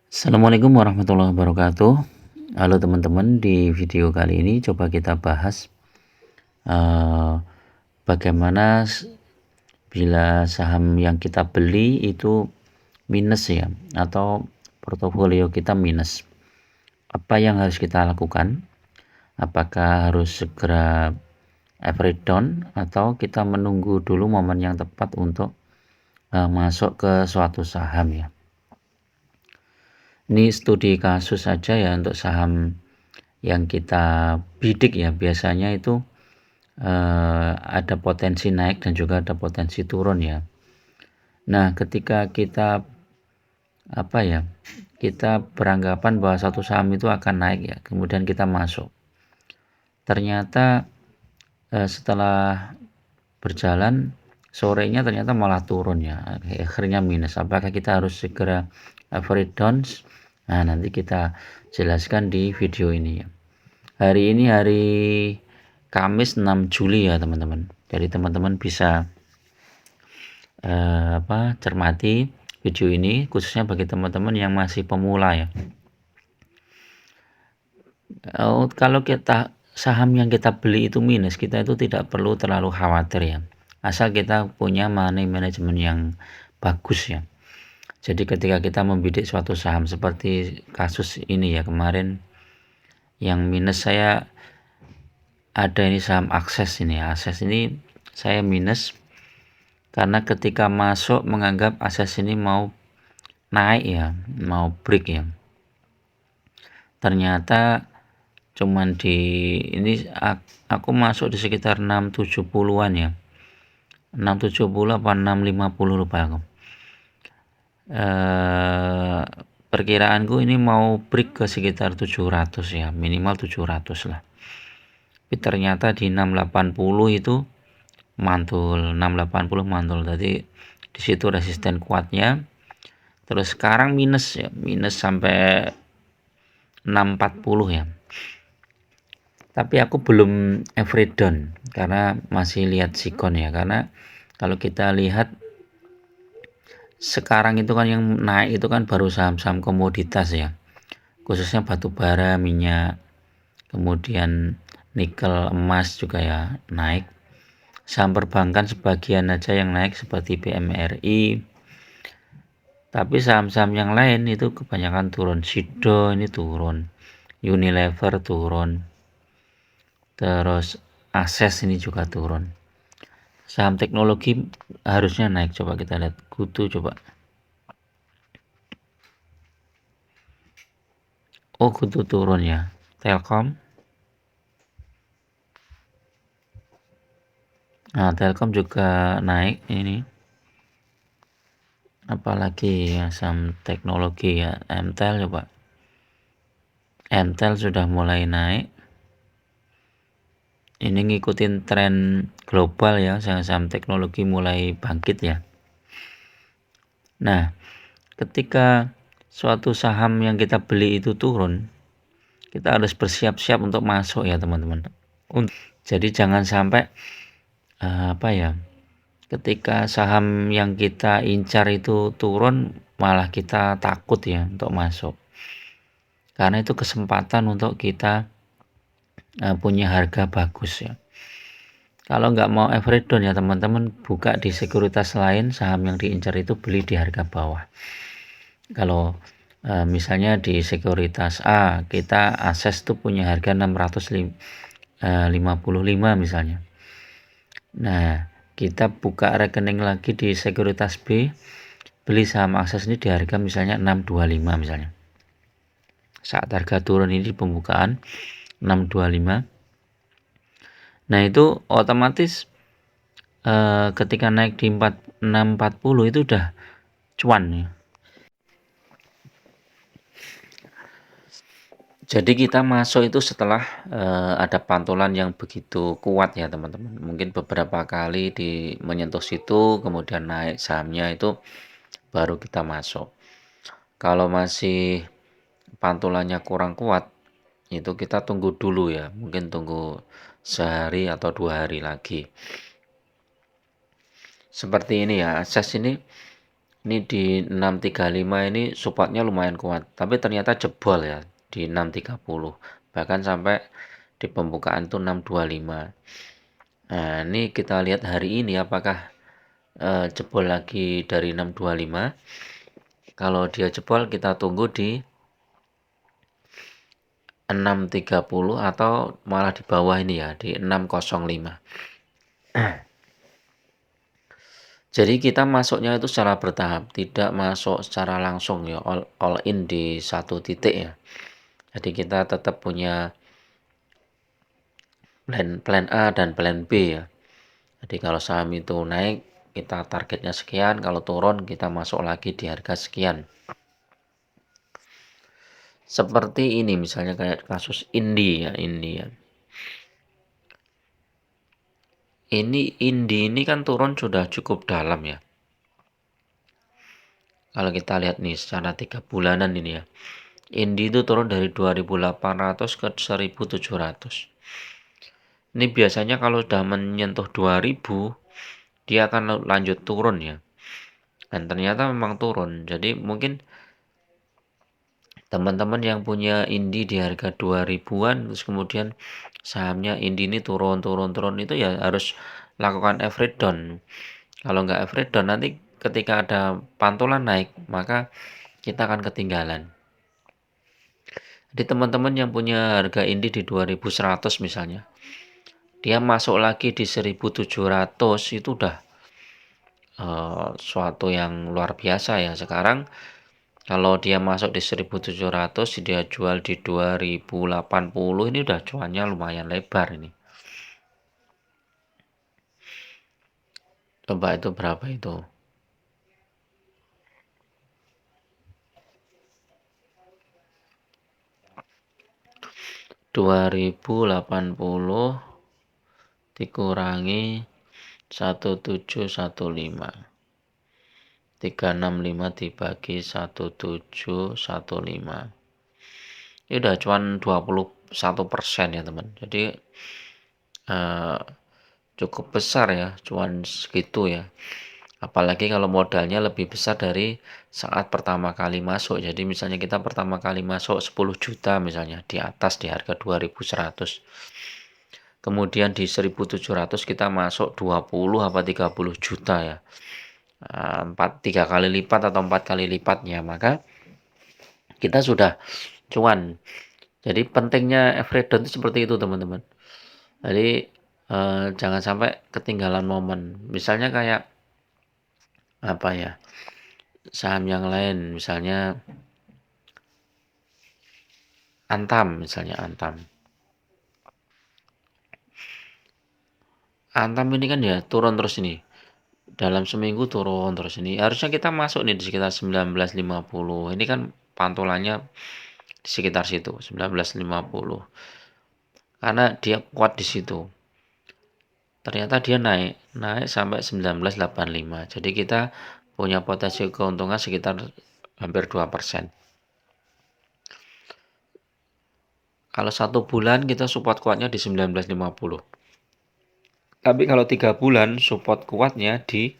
Assalamualaikum warahmatullahi wabarakatuh. Halo teman-teman, di video kali ini coba kita bahas bagaimana bila saham yang kita beli itu minus ya, atau portofolio kita minus. Apa yang harus kita lakukan? Apakah harus segera average down atau kita menunggu dulu momen yang tepat untuk masuk ke suatu saham ya. Ini studi kasus saja ya untuk saham yang kita bidik ya, biasanya itu ada potensi naik dan juga ada potensi turun ya. Nah, ketika kita kita beranggapan bahwa satu saham itu akan naik ya, kemudian kita masuk. Ternyata setelah berjalan sorenya ternyata malah turun ya, akhirnya minus. Apakah kita harus segera average down? Nah, nanti kita jelaskan di video ini ya. Hari ini hari Kamis 6 Juli ya teman-teman. Jadi teman-teman bisa cermati video ini khususnya bagi teman-teman yang masih pemula ya. Kalau kita saham yang kita beli itu minus, kita itu tidak perlu terlalu khawatir ya. Asal kita punya money management yang bagus ya. Jadi ketika kita membidik suatu saham seperti kasus ini ya kemarin yang minus, saya ada ini saham Akses ini ya. Akses ini saya minus karena ketika masuk menganggap Akses ini mau naik ya, mau break ya. Ternyata cuman ini aku masuk di sekitar 670-an ya. 670 apa 650 lupa aku. Perkiraanku ini mau break ke sekitar 700 ya, minimal 700 lah. Tapi ternyata di 680 itu mantul, 680 mantul. Jadi di situ resisten kuatnya. Terus sekarang minus ya, minus sampai 640 ya. Tapi aku belum average down karena masih lihat sikon ya, karena kalau kita lihat sekarang itu kan yang naik itu kan baru saham-saham komoditas ya, khususnya batu bara, minyak, kemudian nikel, emas juga ya naik. Saham perbankan sebagian aja yang naik seperti BMRI, tapi saham-saham yang lain itu kebanyakan turun. Sido ini turun, Unilever turun, terus Akses ini juga turun. Saham teknologi harusnya naik, coba kita lihat Kutu coba. Oh, Kutu turun ya. Telkom. Nah, Telkom juga naik ini. Apalagi ya saham teknologi ya, Mtel coba. Mtel sudah mulai naik. Ini ngikutin tren global ya, saham teknologi mulai bangkit ya. Nah, ketika suatu saham yang kita beli itu turun, kita harus bersiap-siap untuk masuk ya teman-teman. Jadi jangan sampai ketika saham yang kita incar itu turun malah kita takut ya untuk masuk, karena itu kesempatan untuk kita punya harga bagus ya. Kalau nggak mau average down ya teman-teman, buka di sekuritas lain, saham yang diincar itu beli di harga bawah. Kalau misalnya di sekuritas A kita Akses tuh punya harga 655 misalnya. Nah, kita buka rekening lagi di sekuritas B, beli saham Akses ini di harga misalnya 625 misalnya. Saat harga turun ini di pembukaan 625. Nah, itu otomatis ketika naik di 640 itu udah cuan ya. Jadi kita masuk itu setelah ada pantulan yang begitu kuat ya teman-teman. Mungkin beberapa kali menyentuh situ kemudian naik sahamnya, itu baru kita masuk. Kalau masih pantulannya kurang kuat, itu kita tunggu dulu ya, mungkin tunggu sehari atau 2 hari lagi. Seperti ini ya, Akses ini Ini di 635 ini supportnya lumayan kuat, tapi ternyata jebol ya di 630, bahkan sampai di pembukaan tuh 625. Nah, ini kita lihat hari ini apakah jebol lagi dari 625. Kalau dia jebol kita tunggu di 630 atau malah di bawah ini ya, di 605. Jadi kita masuknya itu secara bertahap, tidak masuk secara langsung ya, all in di satu titik ya. Jadi kita tetap punya plan A dan plan B ya. Jadi kalau saham itu naik, kita targetnya sekian, kalau turun kita masuk lagi di harga sekian. Seperti ini misalnya kayak kasus Indi ya, Indi ya. Indi ini kan turun sudah cukup dalam ya. Kalau kita lihat nih secara 3 bulanan ini ya. Indi itu turun dari 2.800 ke 1.700. Ini biasanya kalau sudah menyentuh 2.000, dia akan lanjut turun ya. Dan ternyata memang turun. Jadi mungkin teman-teman yang punya Indi di harga 2.000-an, terus kemudian sahamnya Indi ini turun itu ya harus lakukan average down. Kalau nggak average down, nanti ketika ada pantulan naik, maka kita akan ketinggalan. Jadi teman-teman yang punya harga Indi di 2.100 misalnya, dia masuk lagi di 1.700 itu udah suatu yang luar biasa ya. Sekarang kalau dia masuk di 1.700, dia jual di 2.080, ini udah cuannya lumayan lebar ini. Coba itu berapa itu? Rp2.080 dikurangi 1715. 365 dibagi 1715. Ini udah cuan 21% ya teman. Jadi cukup besar ya cuan segitu ya. Apalagi kalau modalnya lebih besar dari saat pertama kali masuk. Jadi misalnya kita pertama kali masuk 10 juta misalnya di atas di harga 2.100. Kemudian di 1.700 kita masuk 20 apa 30 juta ya. 3 kali lipat atau 4 kali lipatnya, maka kita sudah cuan. Jadi pentingnya average down itu seperti itu teman-teman. Jadi jangan sampai ketinggalan momen. Misalnya kayak apa ya, saham yang lain, misalnya Antam, misalnya Antam. Antam ini kan ya turun terus ini. Dalam seminggu turun terus ini. Harusnya kita masuk nih di sekitar 1950. Ini kan pantulannya di sekitar situ, 1950. Karena dia kuat di situ. Ternyata dia naik sampai 1985. Jadi kita punya potensi keuntungan sekitar hampir 2%. Kalau 1 bulan kita support kuatnya di 1950. Tapi kalau 3 bulan support kuatnya di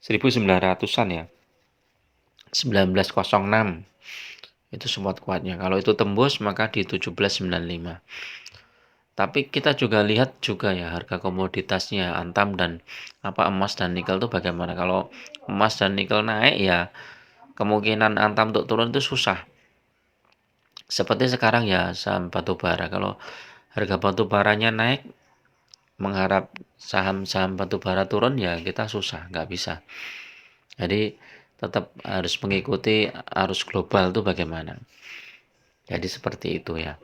1900-an ya. 1906 itu support kuatnya. Kalau itu tembus maka di 1795. Tapi kita juga lihat juga ya harga komoditasnya Antam dan emas dan nikel itu bagaimana. Kalau emas dan nikel naik ya kemungkinan Antam untuk turun itu susah. Seperti sekarang ya saham batubara. Kalau harga batubaranya naik, mengharap saham-saham batubara turun ya kita susah, nggak bisa. Jadi tetap harus mengikuti arus global itu bagaimana. Jadi seperti itu ya.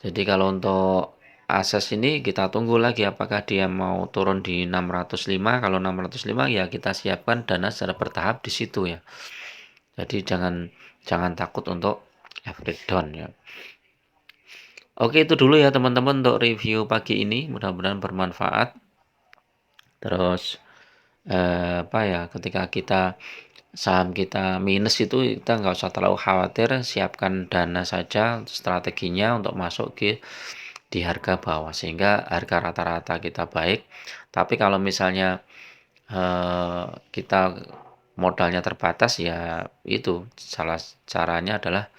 Jadi kalau untuk Ases ini kita tunggu lagi apakah dia mau turun di 605. Kalau 605 ya kita siapkan dana secara bertahap di situ ya. Jadi jangan takut untuk average down ya. Oke itu dulu ya teman-teman untuk review pagi ini, mudah-mudahan bermanfaat. Terus apa ya, ketika saham kita minus itu kita nggak usah terlalu khawatir, siapkan dana saja strateginya untuk masuk di harga bawah sehingga harga rata-rata kita baik, Tapi kalau misalnya, kita modalnya terbatas, ya itu salah caranya adalah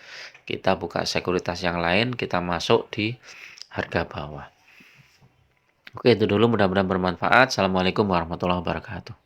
kita buka sekuritas yang lain, kita masuk di harga bawah. Oke, itu dulu, mudah-mudahan bermanfaat. Assalamualaikum warahmatullahi wabarakatuh.